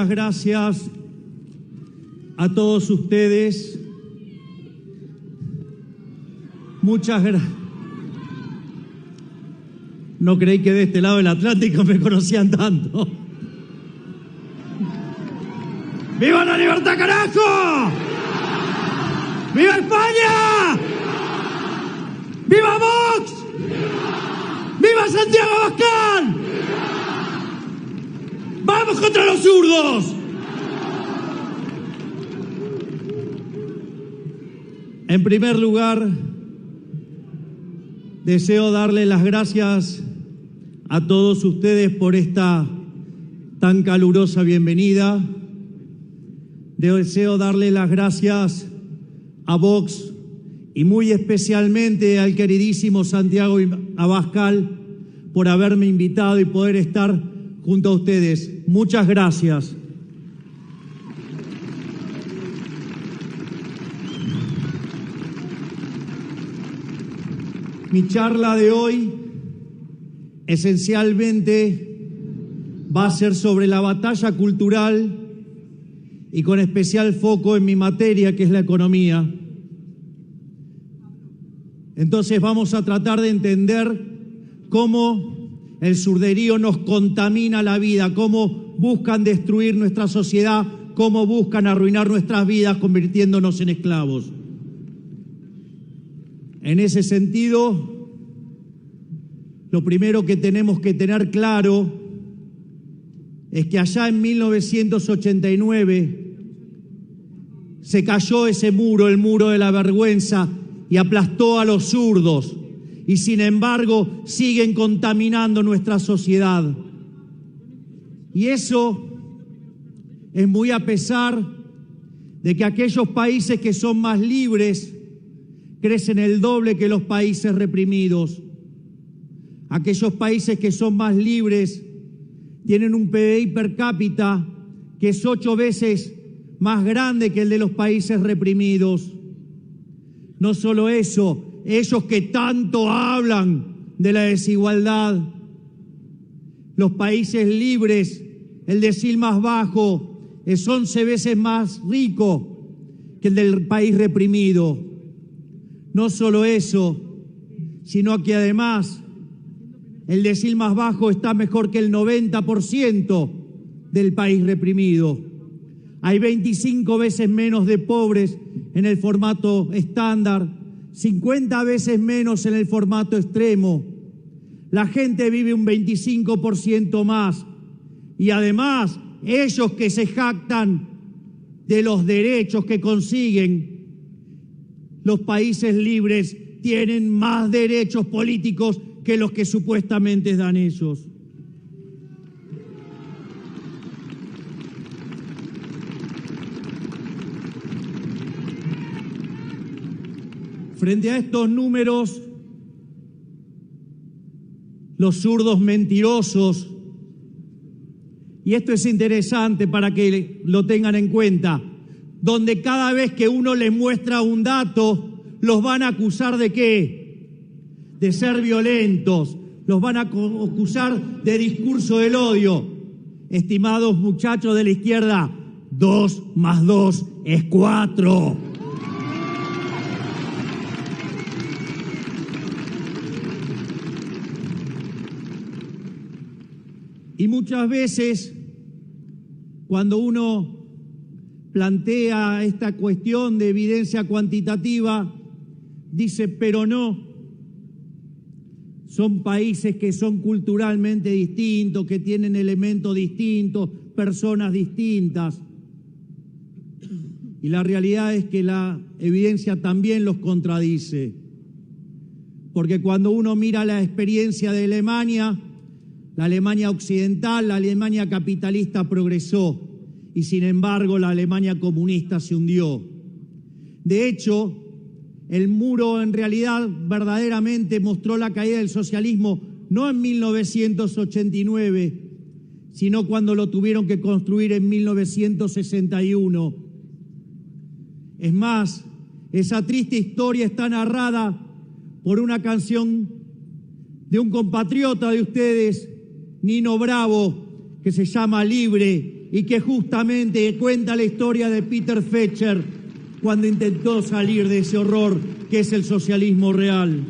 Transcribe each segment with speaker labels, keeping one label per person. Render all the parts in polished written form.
Speaker 1: Muchas gracias a todos ustedes. Muchas gracias. No creí que de este lado del Atlántico me conocían tanto. ¡Viva la libertad, carajo! ¡Viva España! ¡Viva Vox! ¡Viva Santiago Abascal! ¡Vamos contra los zurdos! En primer lugar, deseo darle las gracias a todos ustedes por esta tan calurosa bienvenida. Deseo darle las gracias a Vox y muy especialmente al queridísimo Santiago Abascal por haberme invitado y poder estar junto a ustedes. Muchas gracias. Mi charla de hoy esencialmente va a ser sobre la batalla cultural y con especial foco en mi materia, que es la economía. Entonces vamos a tratar de entender cómo el surderío nos contamina la vida, cómo buscan destruir nuestra sociedad, cómo buscan arruinar nuestras vidas convirtiéndonos en esclavos. En ese sentido, lo primero que tenemos que tener claro es que allá en 1989 se cayó ese muro, el muro de la vergüenza, y aplastó a los zurdos, y sin embargo siguen contaminando nuestra sociedad. Y eso es muy a pesar de que aquellos países que son más libres crecen el doble que los países reprimidos. Aquellos países que son más libres tienen un PBI per cápita que es 8 veces más grande que el de los países reprimidos. No solo eso, ellos que tanto hablan de la desigualdad, los países libres, el decil más bajo, es 11 veces más rico que el del país reprimido. No solo eso, sino que además el decil más bajo está mejor que el 90% del país reprimido. Hay 25 veces menos de pobres en el formato estándar, 50 veces menos en el formato extremo. La gente vive un 25% más. Y además, ellos que se jactan de los derechos que consiguen, los países libres tienen más derechos políticos que los que supuestamente dan ellos. Frente a estos números, los zurdos mentirosos, y esto es interesante para que lo tengan en cuenta, donde cada vez que uno les muestra un dato, los van a acusar ¿de qué? De ser violentos, los van a acusar de discurso del odio. Estimados muchachos de la izquierda, 2 más 2 es 4. Y muchas veces, cuando uno plantea esta cuestión de evidencia cuantitativa, dice, pero no, son países que son culturalmente distintos, que tienen elementos distintos, personas distintas. Y la realidad es que la evidencia también los contradice. Porque cuando uno mira la experiencia de Alemania, la Alemania occidental, la Alemania capitalista progresó y sin embargo la Alemania comunista se hundió. De hecho, el muro en realidad verdaderamente mostró la caída del socialismo no en 1989, sino cuando lo tuvieron que construir en 1961. Es más, esa triste historia está narrada por una canción de un compatriota de ustedes, Nino Bravo, que se llama Libre, y que justamente cuenta la historia de Peter Fetcher cuando intentó salir de ese horror que es el socialismo real.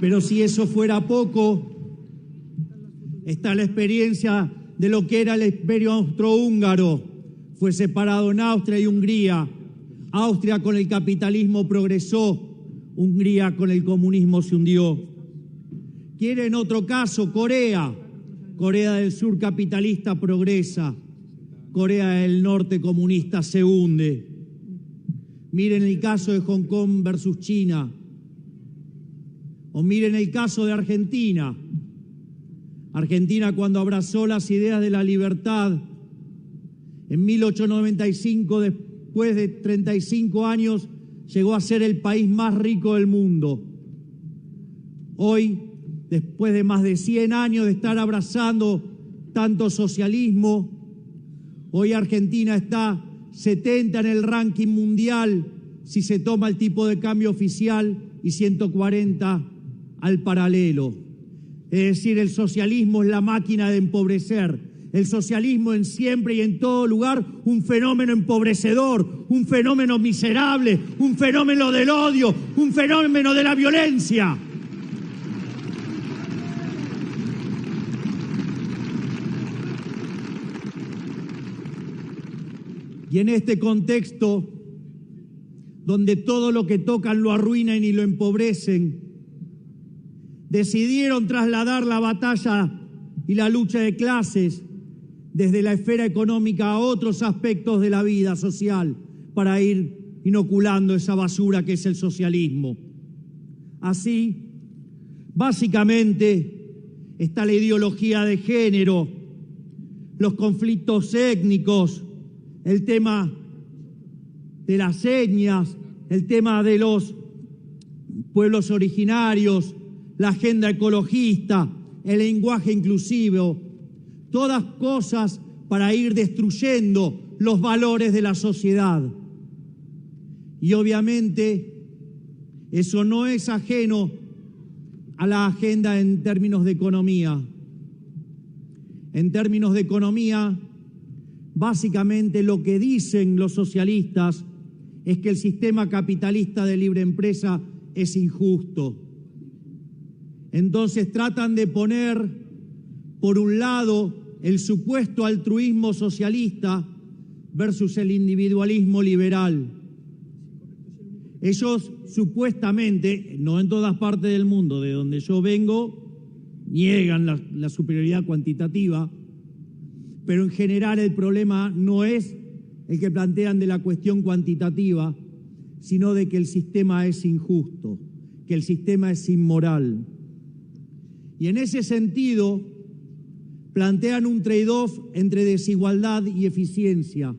Speaker 1: Pero si eso fuera poco, está la experiencia de lo que era el Imperio Austrohúngaro. Fue separado en Austria y Hungría. Austria con el capitalismo progresó, Hungría con el comunismo se hundió. ¿Quieren otro caso? Corea. Corea del Sur capitalista progresa, Corea del Norte comunista se hunde. Miren el caso de Hong Kong versus China, o miren el caso de Argentina. Argentina, cuando abrazó las ideas de la libertad en 1895, después de 35 años, llegó a ser el país más rico del mundo. Hoy, después de más de 100 años de estar abrazando tanto socialismo, hoy Argentina está 70 en el ranking mundial si se toma el tipo de cambio oficial y 140 al paralelo. Es decir, el socialismo es la máquina de empobrecer. El socialismo en siempre y en todo lugar un fenómeno empobrecedor, un fenómeno miserable, un fenómeno del odio, un fenómeno de la violencia. Y en este contexto, donde todo lo que tocan lo arruinan y lo empobrecen, decidieron trasladar la batalla y la lucha de clases desde la esfera económica a otros aspectos de la vida social para ir inoculando esa basura que es el socialismo. Así, básicamente, está la ideología de género, los conflictos étnicos, el tema de las señas, el tema de los pueblos originarios, la agenda ecologista, el lenguaje inclusivo, todas cosas para ir destruyendo los valores de la sociedad. Y obviamente eso no es ajeno a la agenda en términos de economía. En términos de economía, básicamente lo que dicen los socialistas es que el sistema capitalista de libre empresa es injusto. Entonces tratan de poner, por un lado, el supuesto altruismo socialista versus el individualismo liberal. Ellos supuestamente, no en todas partes del mundo, de donde yo vengo, niegan la superioridad cuantitativa, pero en general el problema no es el que plantean de la cuestión cuantitativa, sino de que el sistema es injusto, que el sistema es inmoral. Y en ese sentido plantean un trade-off entre desigualdad y eficiencia.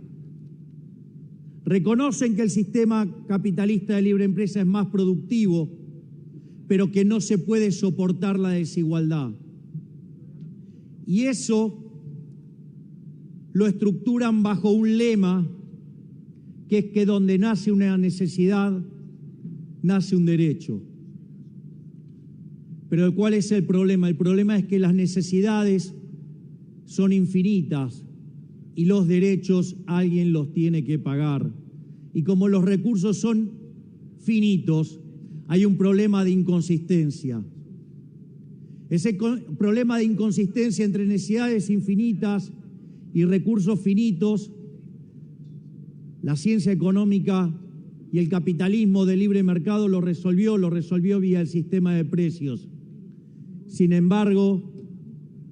Speaker 1: Reconocen que el sistema capitalista de libre empresa es más productivo, pero que no se puede soportar la desigualdad. Y eso lo estructuran bajo un lema que es que donde nace una necesidad, nace un derecho. Pero ¿cuál es el problema? El problema es que las necesidades son infinitas y los derechos alguien los tiene que pagar. Y como los recursos son finitos, hay un problema de inconsistencia. Ese problema de inconsistencia entre necesidades infinitas y recursos finitos, la ciencia económica y el capitalismo de libre mercado lo resolvió vía el sistema de precios. Sin embargo,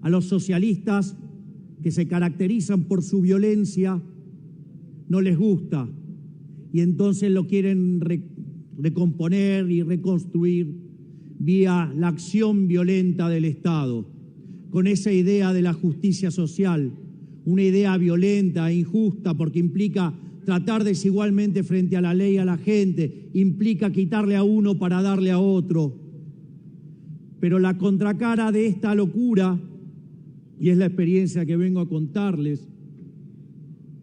Speaker 1: a los socialistas, que se caracterizan por su violencia, no les gusta y entonces lo quieren recomponer y reconstruir vía la acción violenta del Estado, con esa idea de la justicia social, una idea violenta e injusta porque implica tratar desigualmente frente a la ley a la gente, implica quitarle a uno para darle a otro. Pero la contracara de esta locura, y es la experiencia que vengo a contarles,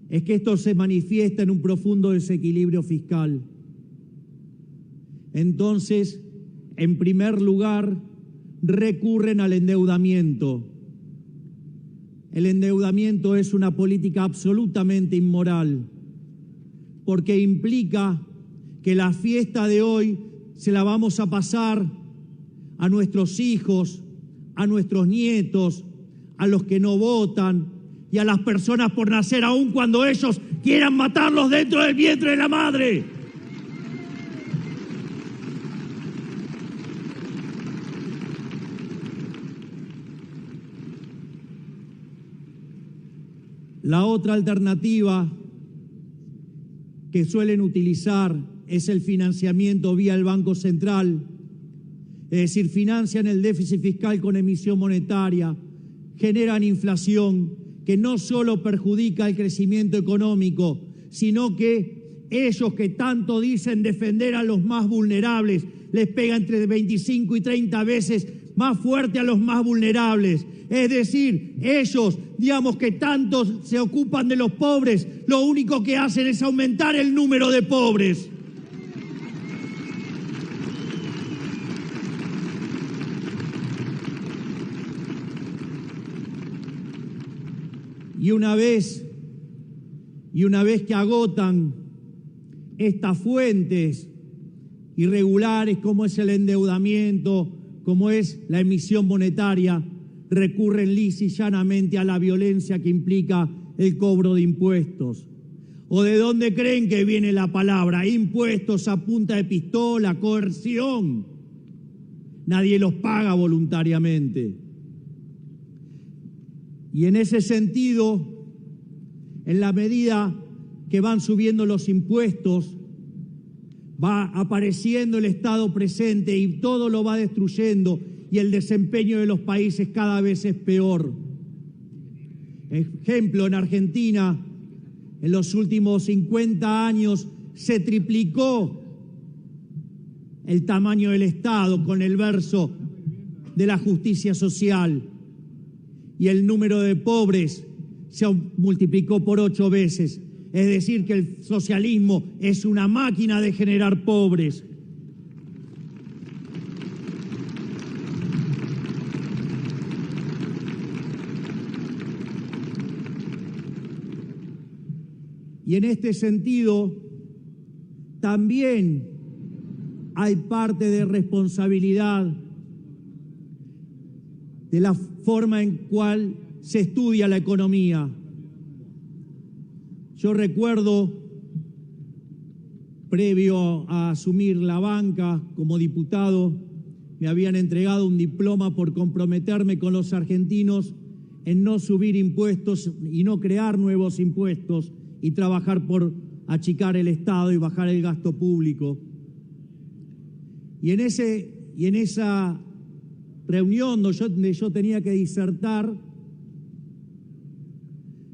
Speaker 1: es que esto se manifiesta en un profundo desequilibrio fiscal. Entonces, en primer lugar, recurren al endeudamiento. El endeudamiento es una política absolutamente inmoral, porque implica que la fiesta de hoy se la vamos a pasar a nuestros hijos, a nuestros nietos, a los que no votan y a las personas por nacer, aun cuando ellos quieran matarlos dentro del vientre de la madre. La otra alternativa que suelen utilizar es el financiamiento vía el Banco Central, es decir, financian el déficit fiscal con emisión monetaria, generan inflación que no solo perjudica el crecimiento económico, sino que ellos que tanto dicen defender a los más vulnerables, les pega entre 25 y 30 veces más fuerte a los más vulnerables. Es decir, ellos, digamos, que tanto se ocupan de los pobres, lo único que hacen es aumentar el número de pobres. Y una vez que agotan estas fuentes irregulares, como es el endeudamiento, como es la emisión monetaria, recurren lisa y llanamente a la violencia que implica el cobro de impuestos. ¿O de dónde creen que viene la palabra? Impuestos a punta de pistola, coerción. Nadie los paga voluntariamente. Y en ese sentido, en la medida que van subiendo los impuestos, va apareciendo el Estado presente y todo lo va destruyendo, y el desempeño de los países cada vez es peor. Ejemplo, en Argentina, en los últimos 50 años se triplicó el tamaño del Estado con el verso de la justicia social, y el número de pobres se multiplicó por 8 veces. Es decir, que el socialismo es una máquina de generar pobres. Y en este sentido, también hay parte de responsabilidad de la forma en cual se estudia la economía. Yo recuerdo, previo a asumir la banca como diputado, me habían entregado un diploma por comprometerme con los argentinos en no subir impuestos y no crear nuevos impuestos y trabajar por achicar el Estado y bajar el gasto público. Y en esa reunión donde yo tenía que disertar,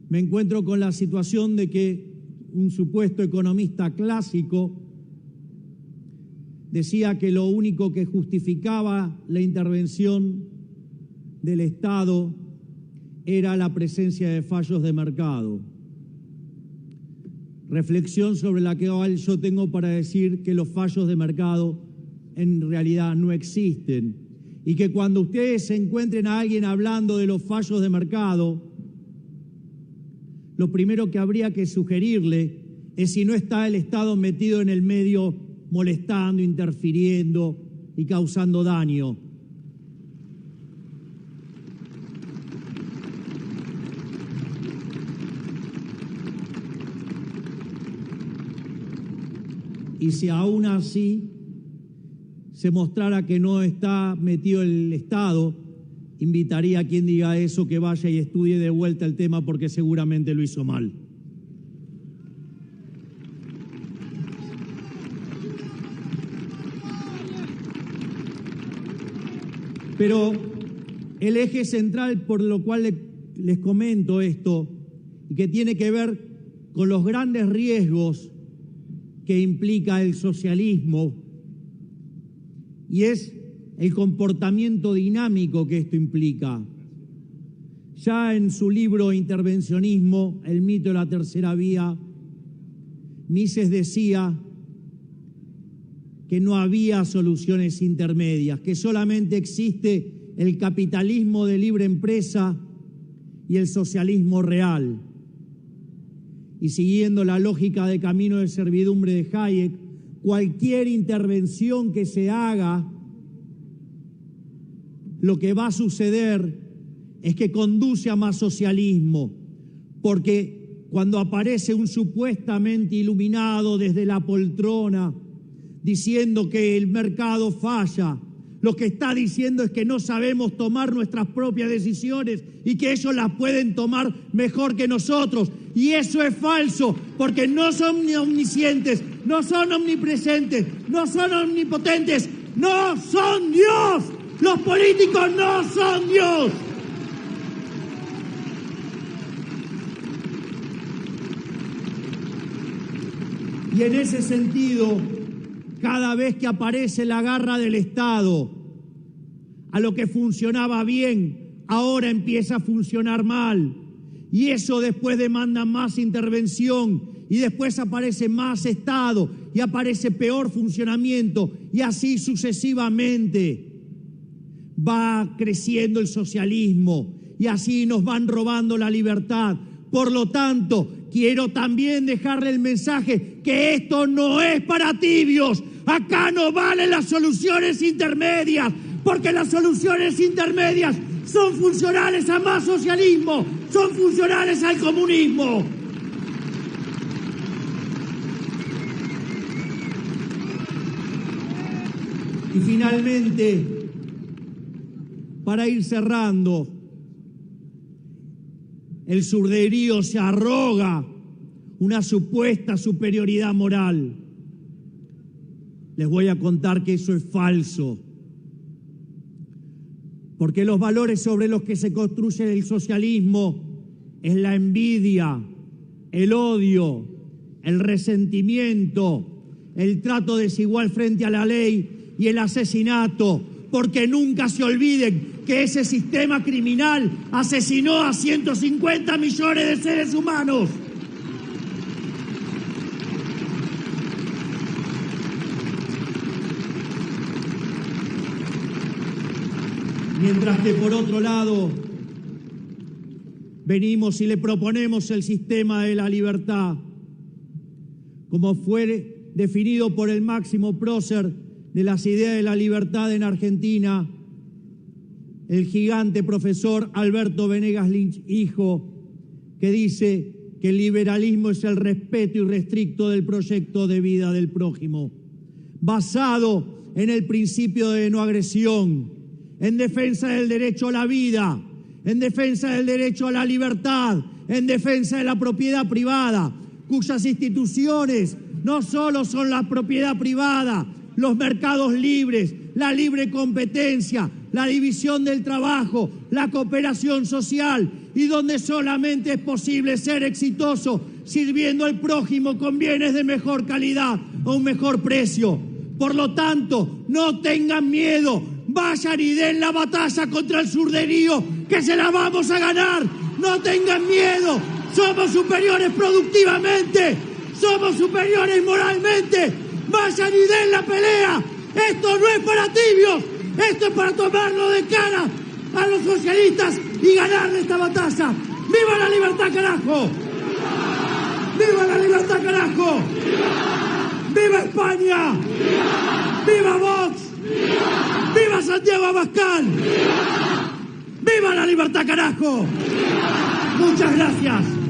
Speaker 1: me encuentro con la situación de que un supuesto economista clásico decía que lo único que justificaba la intervención del Estado era la presencia de fallos de mercado. Reflexión sobre la que yo tengo para decir que los fallos de mercado en realidad no existen, y que cuando ustedes se encuentren a alguien hablando de los fallos de mercado, lo primero que habría que sugerirle es si no está el Estado metido en el medio, molestando, interfiriendo y causando daño. Y si aún así se mostrara que no está metido el Estado, invitaría a quien diga eso que vaya y estudie de vuelta el tema, porque seguramente lo hizo mal. Pero el eje central por lo cual les comento esto, y que tiene que ver con los grandes riesgos que implica el socialismo, y es el comportamiento dinámico que esto implica. Ya en su libro Intervencionismo, el mito de la tercera vía, Mises decía que no había soluciones intermedias, que solamente existe el capitalismo de libre empresa y el socialismo real. Y siguiendo la lógica de camino de servidumbre de Hayek, cualquier intervención que se haga, lo que va a suceder es que conduce a más socialismo, porque cuando aparece un supuestamente iluminado desde la poltrona diciendo que el mercado falla, lo que está diciendo es que no sabemos tomar nuestras propias decisiones y que ellos las pueden tomar mejor que nosotros. Y eso es falso, porque no son ni omniscientes, no son omnipresentes, no son omnipotentes, no son Dios. Los políticos no son Dios. Y en ese sentido, cada vez que aparece la garra del Estado a lo que funcionaba bien, ahora empieza a funcionar mal. Y eso después demanda más intervención, y después aparece más Estado, y aparece peor funcionamiento, y así sucesivamente. Va creciendo el socialismo, y así nos van robando la libertad. Por lo tanto, quiero también dejarle el mensaje que esto no es para tibios. Acá no valen las soluciones intermedias, porque las soluciones intermedias son funcionales a más socialismo, son funcionales al comunismo. Y finalmente, para ir cerrando, el surderío se arroga una supuesta superioridad moral. Les voy a contar que eso es falso, porque los valores sobre los que se construye el socialismo es la envidia, el odio, el resentimiento, el trato desigual frente a la ley y el asesinato, porque nunca se olviden que ese sistema criminal asesinó a 150 millones de seres humanos. Mientras que por otro lado venimos y le proponemos el sistema de la libertad, como fue definido por el máximo prócer de las ideas de la libertad en Argentina, el gigante profesor Alberto Venegas Lynch, hijo, que dice que el liberalismo es el respeto irrestricto del proyecto de vida del prójimo, basado en el principio de no agresión, en defensa del derecho a la vida, en defensa del derecho a la libertad, en defensa de la propiedad privada, cuyas instituciones no solo son la propiedad privada, los mercados libres, la libre competencia, la división del trabajo, la cooperación social, y donde solamente es posible ser exitoso sirviendo al prójimo con bienes de mejor calidad a un mejor precio. Por lo tanto, no tengan miedo, vayan y den la batalla contra el surderío, que se la vamos a ganar. No tengan miedo, somos superiores productivamente, somos superiores moralmente. Vayan y den la pelea. Esto no es para tibios, esto es para tomarlo de cara a los socialistas y ganarle esta batalla. ¡Viva la libertad, carajo! ¡Viva la libertad, carajo! ¡Viva España! ¡Viva Vox! ¡Viva Santiago Abascal! ¡Viva la libertad, carajo! Muchas gracias.